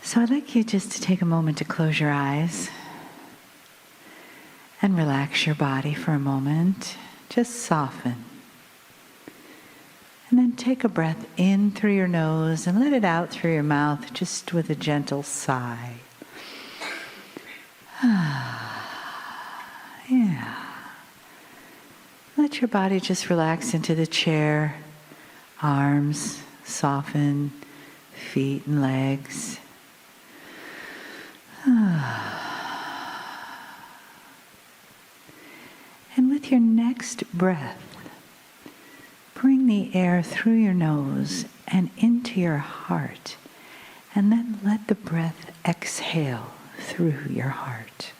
So I'd like you just to take a moment to close your eyes and relax your body for a moment. Just soften. And then take a breath in through your nose and let it out through your mouth, just with a gentle sigh. Yeah. Let your body just relax into the chair, arms soften, feet and legs. And with your next breath, bring the air through your nose and into your heart, and then let the breath exhale through your heart.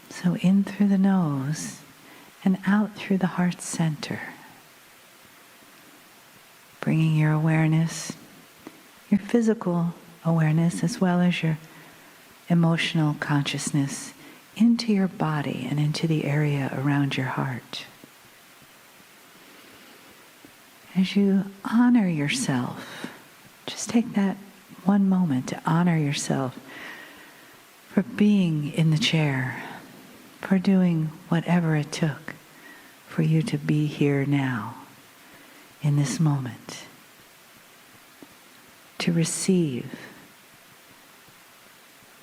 So in through the nose and out through the heart center, bringing your awareness, your physical awareness, as well as your emotional consciousness into your body and into the area around your heart. As you honor yourself, just take that one moment to honor yourself for being in the chair, for doing whatever it took for you to be here now, in this moment, to receive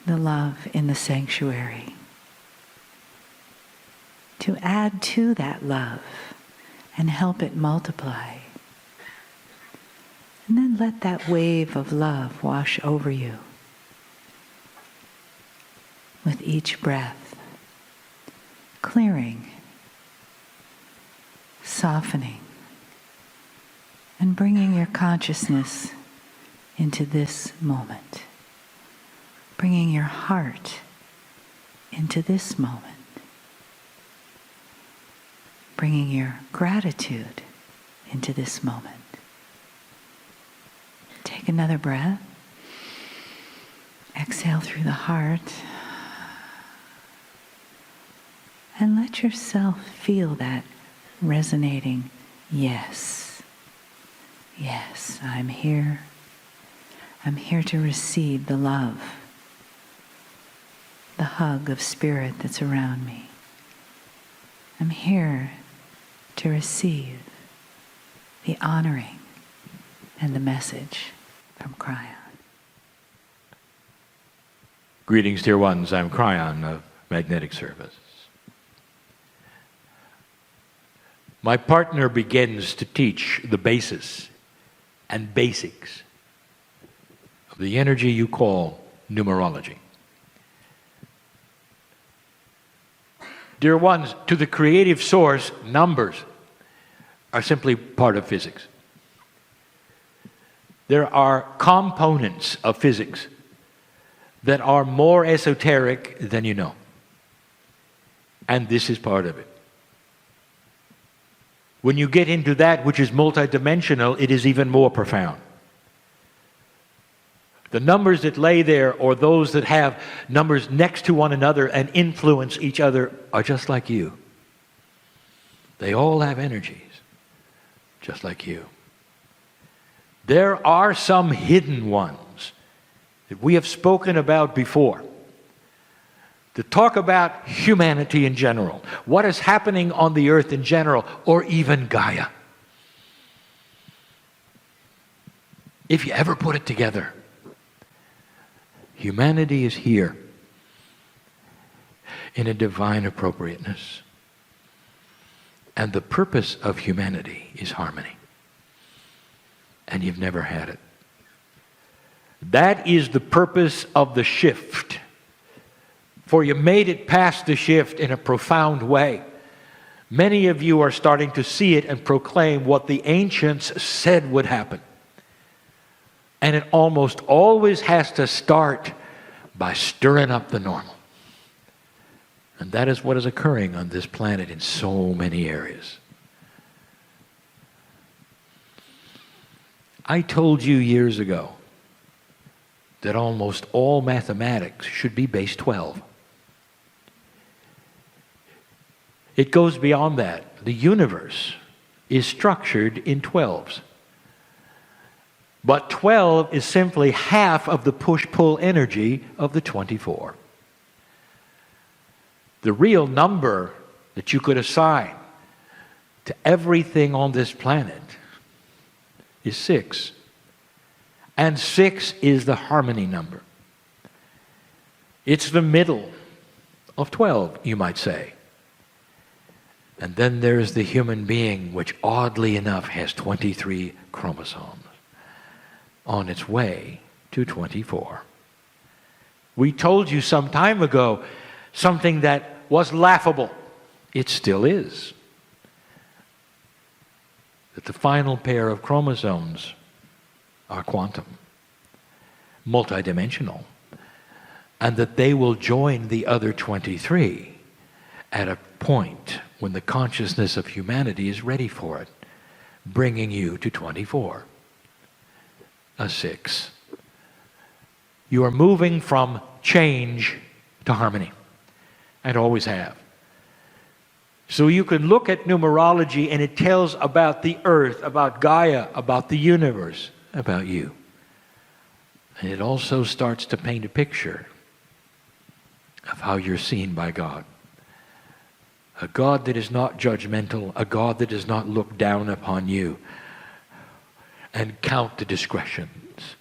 the love in the sanctuary, to add to that love and help it multiply. And then let that wave of love wash over you with each breath, clearing, softening, and bringing your consciousness into this moment, bringing your heart into this moment, bringing your gratitude into this moment. Take another breath. Exhale through the heart. And let yourself feel that resonating yes. Yes, I'm here. I'm here to receive the love, the hug of spirit that's around me. I'm here to receive the honoring and the message from Kryon. Greetings, dear ones. I'm Kryon of Magnetic Service. My partner begins to teach the basis and basics of the energy you call numerology. Dear ones, to the creative source, numbers are simply part of physics. There are components of physics that are more esoteric than you know. And this is part of it. When you get into that which is multidimensional, it is even more profound. The numbers that lay there, or those that have numbers next to one another and influence each other, are just like you. They all have energies, just like you. There are some hidden ones that we have spoken about before. To talk about humanity in general, what is happening on the earth in general, or even Gaia. If you ever put it together, humanity is here in a divine appropriateness. And the purpose of humanity is harmony. And you've never had it. That is the purpose of the shift. For you made it past the shift in a profound way. Many of you are starting to see it and proclaim what the ancients said would happen. And it almost always has to start by stirring up the normal. And that is what is occurring on this planet in so many areas. I told you years ago that almost all mathematics should be base 12. It goes beyond that. The universe is structured in 12s. But 12 is simply half of the push-pull energy of the 24. The real number that you could assign to everything on this planet is 6. And 6 is the harmony number. It's the middle of 12, you might say. And then there's the human being, which oddly enough has 23 chromosomes on its way to 24. We told you some time ago something that was laughable. It still is. That the final pair of chromosomes are quantum, multidimensional, and that they will join the other 23 at a point when the consciousness of humanity is ready for it, bringing you to 24, a 6. You are moving from change to harmony, and always have. So you can look at numerology and it tells about the earth, about Gaia, about the universe, about you. And it also starts to paint a picture of how you're seen by God. A God that is not judgmental, a God that does not look down upon you and count the discretions.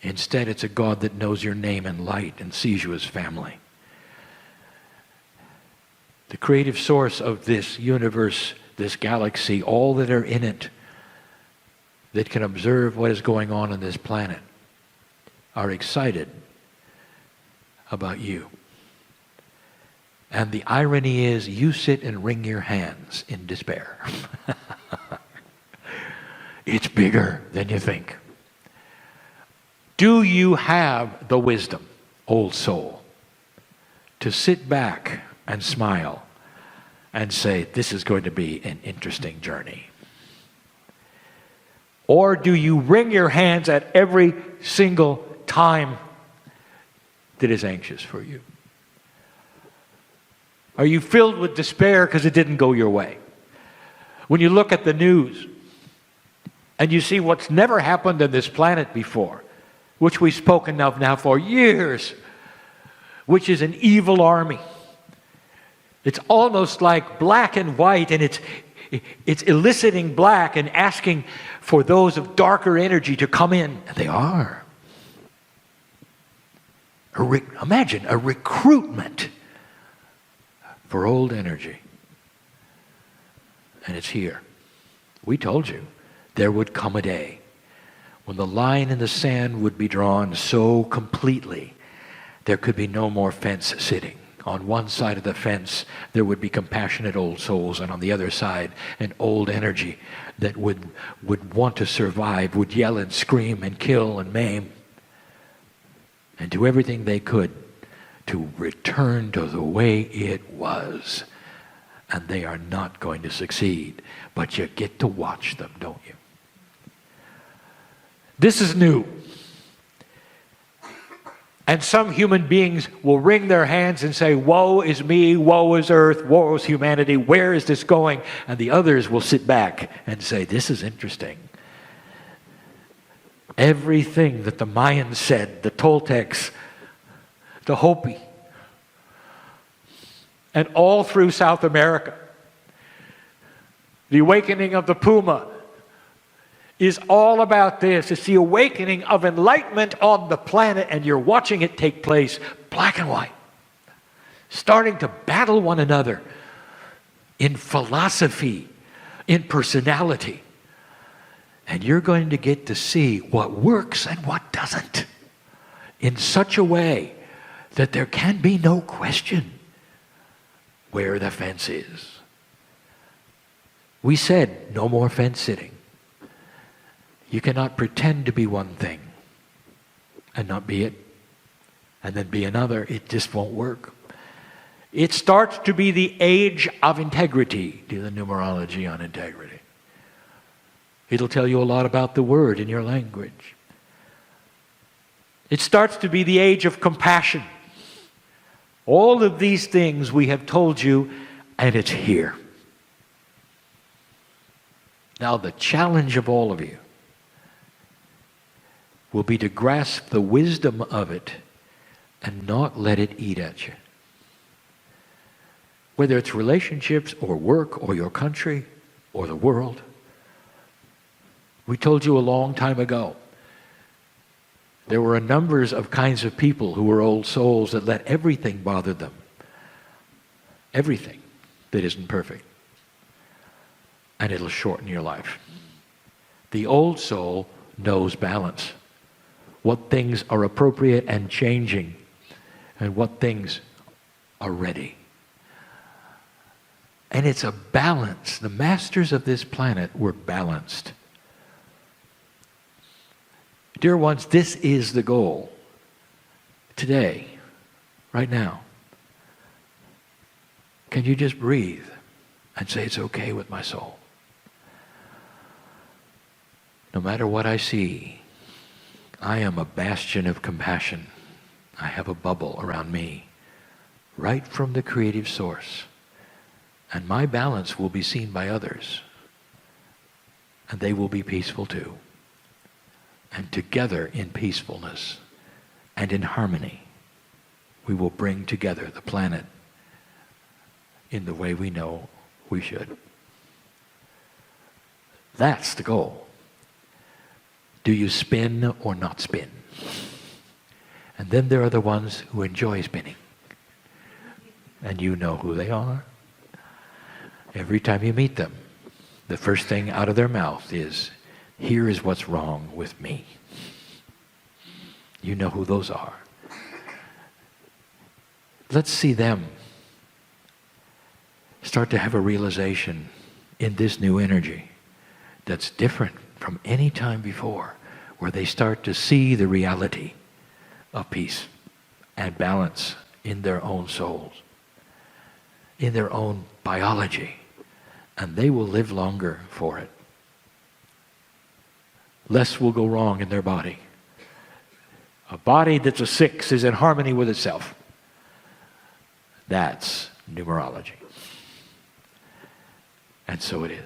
Instead, it's a God that knows your name and light and sees you as family. The creative source of this universe, this galaxy, all that are in it, that can observe what is going on this planet, are excited about you. And the irony is, you sit and wring your hands in despair. It's bigger than you think. Do you have the wisdom, old soul, to sit back and smile and say, this is going to be an interesting journey? Or do you wring your hands at every single time that is anxious for you? Are you filled with despair because it didn't go your way? When you look at the news and you see what's never happened on this planet before, which we've spoken of now for years, which is an evil army. It's almost like black and white, and it's eliciting black and asking for those of darker energy to come in. And they are. Imagine a recruitment for old energy. And it's here. We told you there would come a day when the line in the sand would be drawn so completely there could be no more fence sitting. On one side of the fence there would be compassionate old souls, and on the other side an old energy that would want to survive, would yell and scream and kill and maim and do everything they could to return to the way it was. And they are not going to succeed, but you get to watch them, don't you? This is new. And some human beings will wring their hands and say, woe is me, woe is earth, woe is humanity, where is this going? And the others will sit back and say, this is interesting. Everything that the Mayans said, the Toltecs, the Hopi, and all through South America, the awakening of the Puma is all about this. It's the awakening of enlightenment on the planet, and you're watching it take place, black and white, starting to battle one another in philosophy, in personality. And you're going to get to see what works and what doesn't in such a way that there can be no question where the fence is. We said no more fence sitting. You cannot pretend to be one thing and not be it, and then be another. It just won't work. It starts to be the age of integrity. Do the numerology on integrity. It'll tell you a lot about the word in your language. It starts to be the age of compassion. All of these things we have told you, and it's here. Now the challenge of all of you will be to grasp the wisdom of it and not let it eat at you. Whether it's relationships or work or your country or the world. We told you a long time ago, there were a numbers of kinds of people who were old souls that let everything bother them. Everything that isn't perfect. And it'll shorten your life. The old soul knows balance. What things are appropriate and changing, and what things are ready. And it's a balance. The masters of this planet were balanced. Dear ones, this is the goal. Today, right now. Can you just breathe and say, it's okay with my soul? No matter what I see, I am a bastion of compassion. I have a bubble around me, right from the creative source. And my balance will be seen by others. And they will be peaceful too. And together in peacefulness and in harmony, we will bring together the planet in the way we know we should. That's the goal. Do you spin or not spin? And then there are the ones who enjoy spinning. And you know who they are. Every time you meet them, the first thing out of their mouth is, here is what's wrong with me. You know who those are. Let's see them start to have a realization in this new energy that's different from any time before, where they start to see the reality of peace and balance in their own souls, in their own biology, and they will live longer for it. Less will go wrong in their body. A body that's a 6 is in harmony with itself. That's numerology. And so it is.